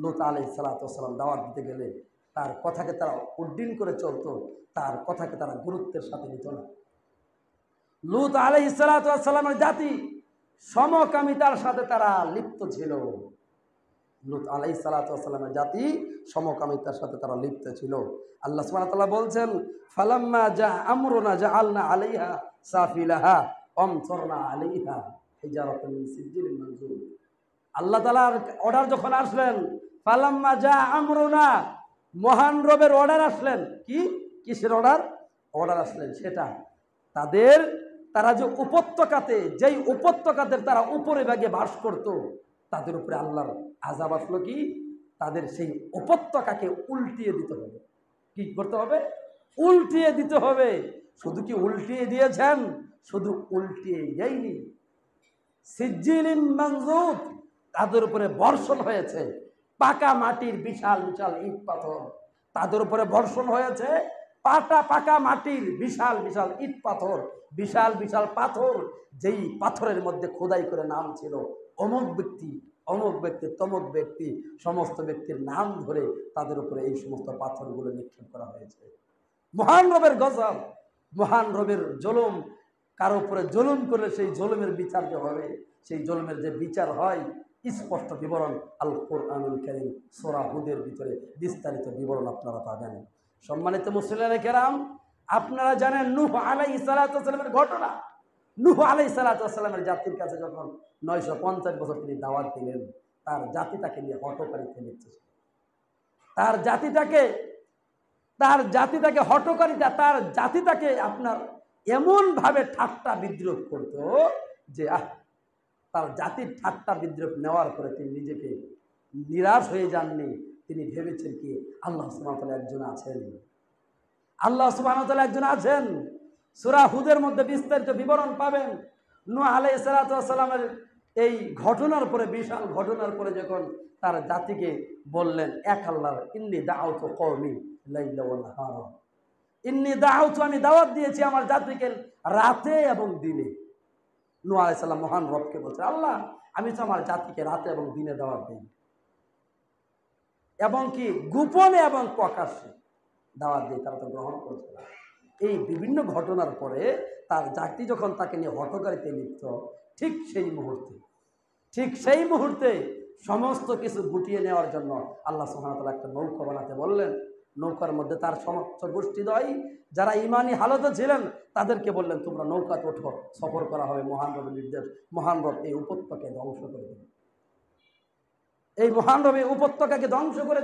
লূত আলাইহিস সালাতু ওয়াস সালাম দাওয়াত দিতে গেলে তার কথাকে তারা উড্ডীন করে চলতো, তার কথাকে তারা গুরুত্বের সাথে নিত না। লূত আলাইহিস সালাতু ওয়াস সালামের জাতি সমকামিতার সাথে তারা লিপ্ত ছিল। লূত আলাইহিস সালাতু ওয়াস সালামের জাতি সমকামিতার সাথে তারা লিপ্ত ছিল। আল্লাহ সুবহানাহু ওয়া তাআলা বলছেন, ফালাম্মা জা আমরুনা জাআলনা আলাইহা সাফিলাহা আমতারনা আলাইহা হিজারাতান মিন সিজিলিন মানজুর। আল্লাহ তাআলার অর্ডার যখন আসলেন, ফালাম্মা জা আমরুনা, মহান রবের অর্ডার আসলেন। কিসের অর্ডার? অর্ডার আসলেন সেটা তারা যে উপত্যকাতে, যেই উপত্যকাতে তারা উপরে ভাগে বাস করত, তাদের উপরে আল্লাহর আযাব আসলো। কি? তাদের সেই উপত্যকাকে উল্টিয়ে দিতে হবে। কি করতে হবে? উল্টিয়ে দিতে হবে। শুধু কি উল্টিয়ে দিয়েছেন? শুধু উল্টিয়ে দেয়নি, সিজ্জিলিন মানজুর, তাদের উপরে বর্ষণ হয়েছে পাকা মাটির বিশাল বিশাল ইট পাথর। তাদের উপরে বর্ষণ হয়েছে পাকা মাটির বিশাল বিশাল ইট পাথর, বিশাল বিশাল পাথর, যেই পাথরের মধ্যে খোদাই করে নাম ছিল অমুক ব্যক্তি, অমুক ব্যক্তি, তমুক ব্যক্তি, সমস্ত ব্যক্তির নাম ধরে তাদের উপরে এই সমস্ত পাথরগুলো নিক্ষেপ করা হয়েছে। মহান রবের গজব, মহান রবের জুলুম। কারো উপরে জুলুম করলে সেই জুলুমের বিচার যে হবে, সেই জুলুমের যে বিচার হয়, স্পষ্ট বিবরণ আল কুরআনুল কারীম সূরা হুদের ভিতরে বিস্তারিত বিবরণ আপনারা পাবেন। সম্মানিত মুসলিম কেরাম, আপনারা জানেন নূহ আলাইহিস সালাতু ওয়াস সালামের ঘটনা। নূহ আলাইহিস সালাতু ওয়াস সালামের জাতির কাছে যখন 950 বছর তিনি দাওয়াত দিলেন, তার জাতি তাকে নিয়ে হটকারিতা লিপ্ত। তার জাতি তাকে আপনার এমনভাবে ঠাট্টা বিদ্রুপ করত যে তার জাতির ঠাট্টা বিদ্রুপ নেওয়ার পরে তিনি নিজেকে নিরাশ হয়ে যাননি। তিনি ভেবেছেন কি আল্লাহ সুবহানাহু ওয়া তাআলা একজন আছেন, আল্লাহ সুবহানাহু ওয়া তাআলা একজন আছেন। সূরা হুদের মধ্যে বিস্তারিত বিবরণ পাবেন। নূহ আলাইহিস সালাতু ওয়াস সালামের এই ঘটনার পরে, বিশাল ঘটনার পরে যখন তার জাতিকে বললেন এক আল্লাহর, ইন্নী দাআউতু কওমি লাইলা ওয়া নাহারা, ইন্নী দাআউতু, আমি দাওয়াত দিয়েছি আমার জাতিকে রাতে এবং দিনে। নূহ আলাইহিস সালাম মহান রবকে বলছে, আল্লাহ আমি তো আমার জাতিকে রাতে এবং দিনে দাওয়াত দিই, এবং কি গোপনে এবং প্রকাশ্যে দাওয়াত দিই, তারা তো গ্রহণ করছে না। এই বিভিন্ন ঘটনার পরে তার জাতি যখন তাকে নিয়ে হটকারিতায় লিপ্ত, ঠিক সেই মুহূর্তে সমস্ত কিছু গুটিয়ে নেওয়ার জন্য আল্লাহ সুবহানাহু ওয়া তাআলা একটা নৌকা বানাতে বললেন। নৌকার মধ্যে তার সমস্ত গোষ্ঠীদ্বয় যারা ঈমানি হালতে ছিলেন তাদেরকে বললেন, তোমরা নৌকাতে ওঠো, সফর করা হবে। মহান রবের নির্দেশ, মহান রব এই উপত্যকাকে ধ্বংস করে দেবেন, এই মহান রব এই উপত্যকাকে ধ্বংস করে